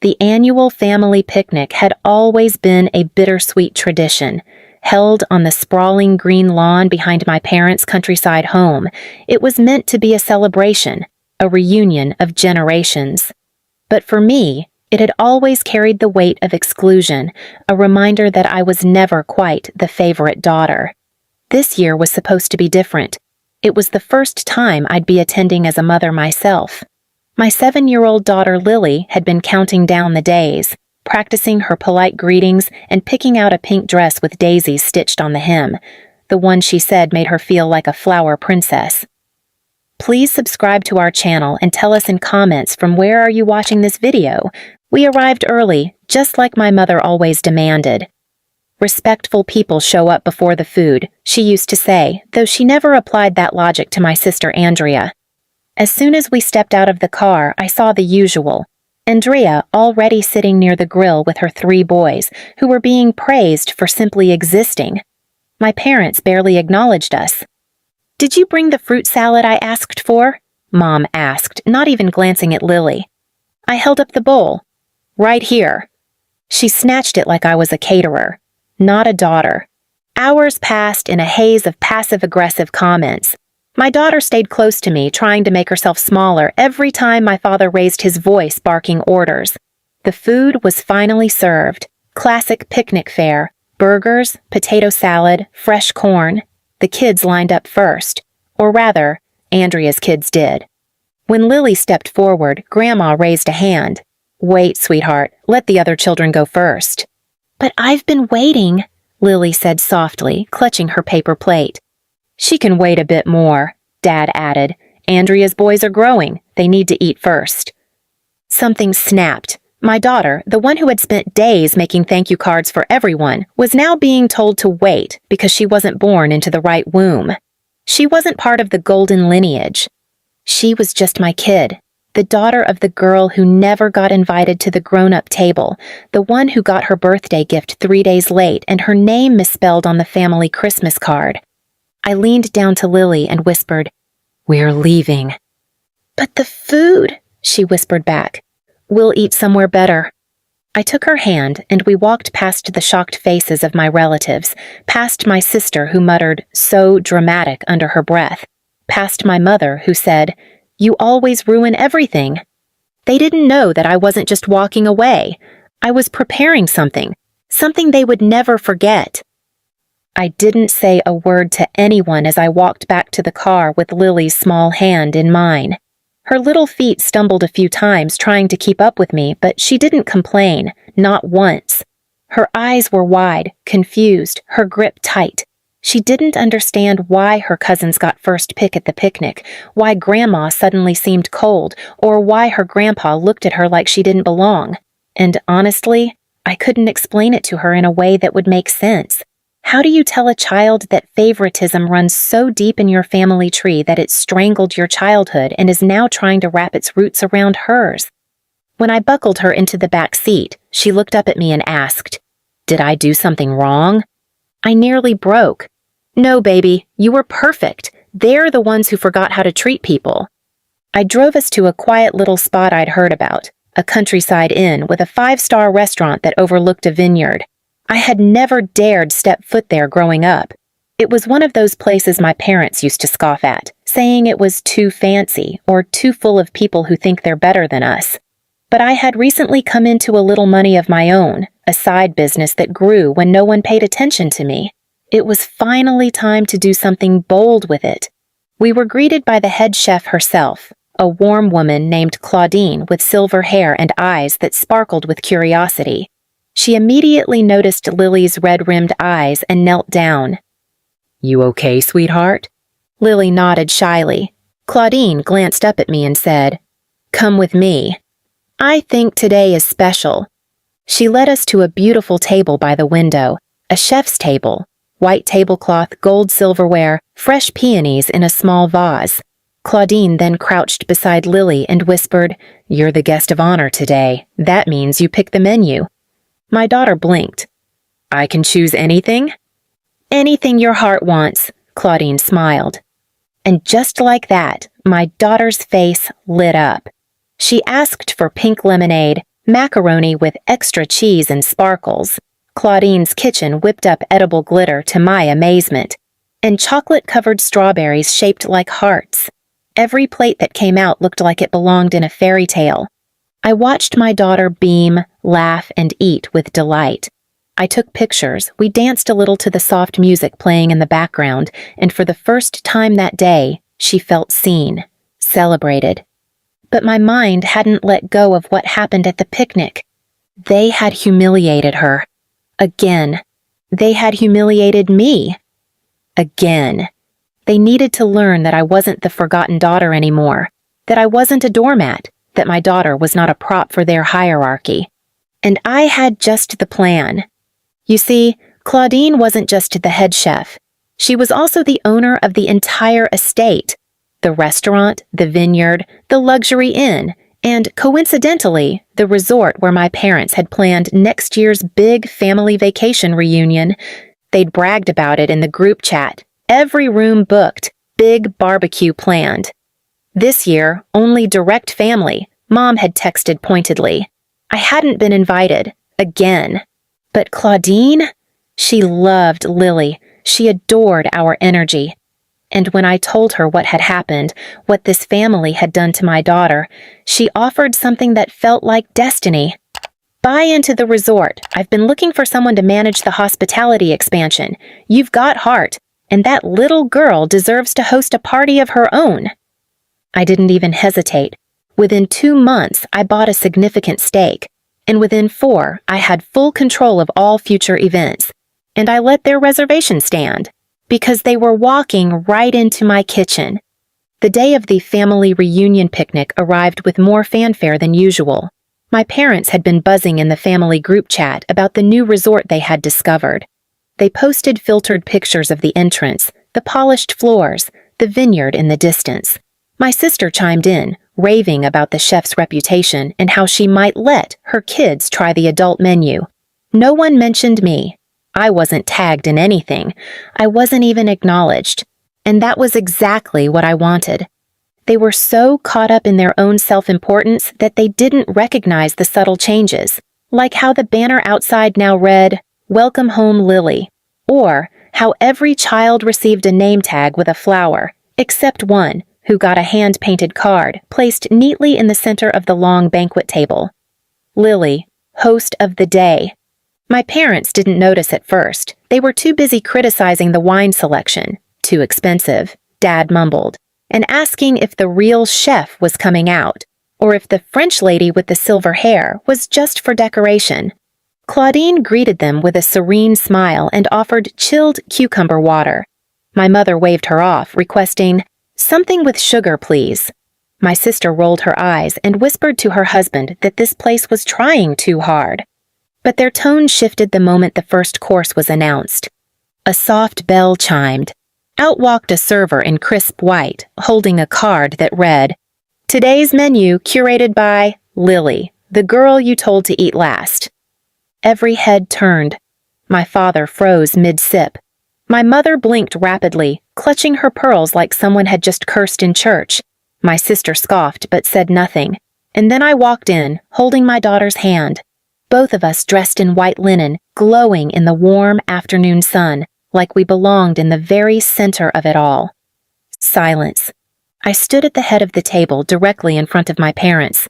The annual family picnic had always been a bittersweet tradition. Held on the sprawling green lawn behind my parents' countryside home, it was meant to be a celebration, a reunion of generations. But for me, it had always carried the weight of exclusion, a reminder that I was never quite the favorite daughter. This year was supposed to be different. It was the first time I'd be attending as a mother myself. My 7-year-old daughter Lily had been counting down the days, practicing her polite greetings and picking out a pink dress with daisies stitched on the hem, the one she said made her feel like a flower princess. Please subscribe to our channel and tell us in comments from where are you watching this video. We arrived early, just like my mother always demanded. Respectful people show up before the food, she used to say, though she never applied that logic to my sister Andrea. As soon as we stepped out of the car, I saw the usual. Andrea already sitting near the grill with her 3 boys, who were being praised for simply existing. My parents barely acknowledged us. "Did you bring the fruit salad I asked for?" Mom asked, not even glancing at Lily. I held up the bowl. "Right here." She snatched it like I was a caterer. Not a daughter. Hours passed in a haze of passive-aggressive comments. My daughter stayed close to me, trying to make herself smaller every time my father raised his voice barking orders. The food was finally served. Classic picnic fare. Burgers, potato salad, fresh corn. The kids lined up first. Or rather, Andrea's kids did. When Lily stepped forward, Grandma raised a hand. "Wait, sweetheart, let the other children go first." "But I've been waiting," Lily said softly, clutching her paper plate. "She can wait a bit more," Dad added. "Andrea's boys are growing. They need to eat first." Something snapped. My daughter, the one who had spent days making thank you cards for everyone, was now being told to wait because she wasn't born into the right womb. She wasn't part of the golden lineage. She was just my kid. The daughter of the girl who never got invited to the grown-up table, the one who got her birthday gift 3 days late and her name misspelled on the family Christmas card. I leaned down to Lily and whispered, "We're leaving." "But the food," she whispered back. "We'll eat somewhere better." I took her hand and we walked past the shocked faces of my relatives, past my sister who muttered, "So dramatic," under her breath, past my mother who said, "You always ruin everything." They didn't know that I wasn't just walking away. I was preparing something they would never forget. I didn't say a word to anyone as I walked back to the car with Lily's small hand in mine. Her little feet stumbled a few times trying to keep up with me, but she didn't complain, not once. Her eyes were wide, confused, her grip tight. She didn't understand why her cousins got first pick at the picnic, why Grandma suddenly seemed cold, or why her grandpa looked at her like she didn't belong. And honestly, I couldn't explain it to her in a way that would make sense. How do you tell a child that favoritism runs so deep in your family tree that it strangled your childhood and is now trying to wrap its roots around hers? When I buckled her into the back seat, she looked up at me and asked, "Did I do something wrong?" I nearly broke. "No, baby, you were perfect. They're the ones who forgot how to treat people." I drove us to a quiet little spot I'd heard about, a countryside inn with a 5-star restaurant that overlooked a vineyard. I had never dared step foot there growing up. It was one of those places my parents used to scoff at, saying it was too fancy or too full of people who think they're better than us. But I had recently come into a little money of my own, a side business that grew when no one paid attention to me. It was finally time to do something bold with it. We were greeted by the head chef herself, a warm woman named Claudine with silver hair and eyes that sparkled with curiosity. She immediately noticed Lily's red-rimmed eyes and knelt down. "You okay, sweetheart?" Lily nodded shyly. Claudine glanced up at me and said, "Come with me. I think today is special." She led us to a beautiful table by the window, a chef's table, white tablecloth, gold silverware, fresh peonies in a small vase. Claudine then crouched beside Lily and whispered, "You're the guest of honor today. That means you pick the menu." My daughter blinked. "I can choose anything?" "Anything your heart wants," Claudine smiled. And just like that, my daughter's face lit up. She asked for pink lemonade, macaroni with extra cheese and sparkles. Claudine's kitchen whipped up edible glitter to my amazement, and chocolate-covered strawberries shaped like hearts. Every plate that came out looked like it belonged in a fairy tale. I watched my daughter beam, laugh, and eat with delight. I took pictures, we danced a little to the soft music playing in the background, and for the first time that day, she felt seen, celebrated. But my mind hadn't let go of what happened at the picnic. They had humiliated her. Again. They had humiliated me. Again. They needed to learn that I wasn't the forgotten daughter anymore, that I wasn't a doormat, that my daughter was not a prop for their hierarchy. And I had just the plan. You see, Claudine wasn't just the head chef. She was also the owner of the entire estate, the restaurant, the vineyard, the luxury inn, and coincidentally, the resort where my parents had planned next year's big family vacation reunion. They'd bragged about it in the group chat. Every room booked, big barbecue planned. This year, only direct family, Mom had texted pointedly. I hadn't been invited, again. But Claudine? She loved Lily. She adored our energy. And when I told her what had happened, what this family had done to my daughter, she offered something that felt like destiny. Buy into the resort. I've been looking for someone to manage the hospitality expansion. You've got heart, and that little girl deserves to host a party of her own. I didn't even hesitate. Within 2 months, I bought a significant stake, and within 4, I had full control of all future events, and I let their reservation stand, because they were walking right into my kitchen. The day of the family reunion picnic arrived with more fanfare than usual. My parents had been buzzing in the family group chat about the new resort they had discovered. They posted filtered pictures of the entrance, the polished floors, the vineyard in the distance. My sister chimed in, raving about the chef's reputation and how she might let her kids try the adult menu. No one mentioned me. I wasn't tagged in anything. I wasn't even acknowledged. And that was exactly what I wanted. They were so caught up in their own self-importance that they didn't recognize the subtle changes, like how the banner outside now read, "Welcome home, Lily," or how every child received a name tag with a flower, except one, who got a hand-painted card placed neatly in the center of the long banquet table. Lily, host of the day. My parents didn't notice at first. They were too busy criticizing the wine selection, too expensive, Dad mumbled, and asking if the real chef was coming out, or if the French lady with the silver hair was just for decoration. Claudine greeted them with a serene smile and offered chilled cucumber water. My mother waved her off, requesting, "Something with sugar, please." My sister rolled her eyes and whispered to her husband that this place was trying too hard. But their tone shifted the moment the first course was announced. A soft bell chimed. Out walked a server in crisp white, holding a card that read, "Today's menu curated by Lily, the girl you told to eat last." Every head turned. My father froze mid-sip. My mother blinked rapidly, clutching her pearls like someone had just cursed in church. My sister scoffed but said nothing. And then I walked in, holding my daughter's hand. Both of us dressed in white linen, glowing in the warm afternoon sun, like we belonged in the very center of it all. Silence. I stood at the head of the table directly in front of my parents.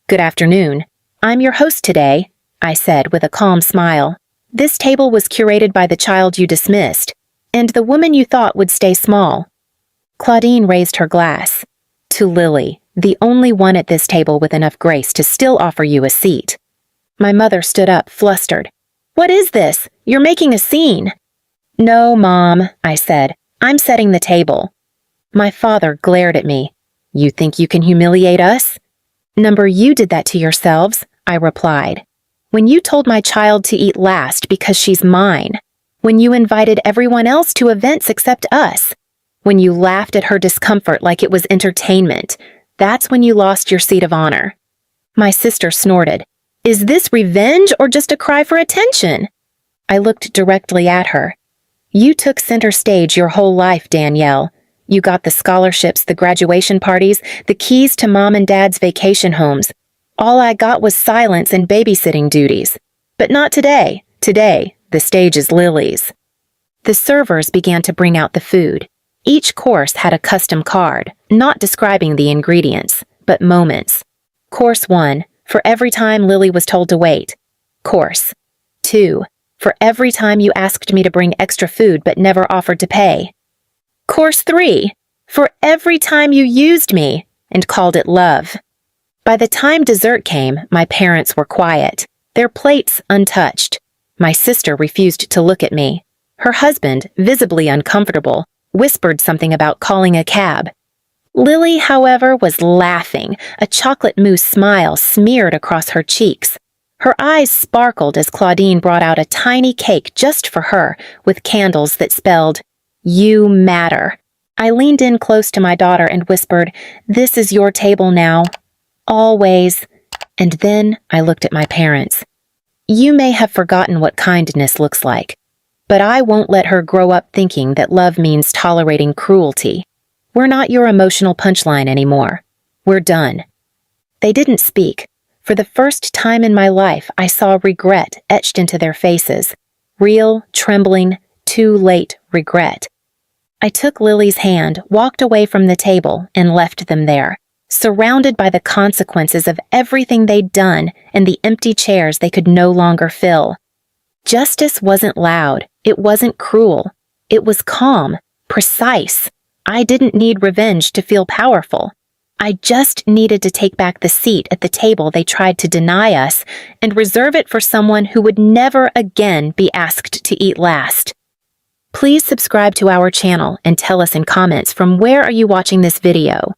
"Good afternoon. I'm your host today," I said with a calm smile. "This table was curated by the child you dismissed, and the woman you thought would stay small." Claudine raised her glass. "To Lily, the only one at this table with enough grace to still offer you a seat." My mother stood up, flustered. "What is this? You're making a scene." "No, Mom," I said. "I'm setting the table." My father glared at me. "You think you can humiliate us?" "Number, you did that to yourselves," I replied. "When you told my child to eat last because she's mine. When you invited everyone else to events except us. When you laughed at her discomfort like it was entertainment. That's when you lost your seat of honor." My sister snorted. "Is this revenge or just a cry for attention?" I looked directly at her. "You took center stage your whole life, Danielle. You got the scholarships, the graduation parties, the keys to Mom and Dad's vacation homes. All I got was silence and babysitting duties. But not today. Today, the stage is Lily's. The servers began to bring out the food. Each course had a custom card, not describing the ingredients, but moments. Course 1, for every time Lily was told to wait. Course 2, for every time you asked me to bring extra food but never offered to pay. Course 3, for every time you used me and called it love. By the time dessert came, my parents were quiet, their plates untouched. My sister refused to look at me. Her husband, visibly uncomfortable, whispered something about calling a cab. Lily, however, was laughing, a chocolate mousse smile smeared across her cheeks. Her eyes sparkled as Claudine brought out a tiny cake just for her, with candles that spelled, "You matter." I leaned in close to my daughter and whispered, "This is your table now. Always." And then I looked at my parents. You may have forgotten what kindness looks like, but I won't let her grow up thinking that love means tolerating cruelty. We're not your emotional punchline anymore. We're done. They didn't speak. For the first time in my life, I saw regret etched into their faces. Real, trembling, too late regret. I took Lily's hand, walked away from the table, and left them there, surrounded by the consequences of everything they'd done and the empty chairs they could no longer fill. Justice wasn't loud. It wasn't cruel. It was calm, precise. I didn't need revenge to feel powerful. I just needed to take back the seat at the table they tried to deny us and reserve it for someone who would never again be asked to eat last. Please subscribe to our channel and tell us in comments from where are you watching this video.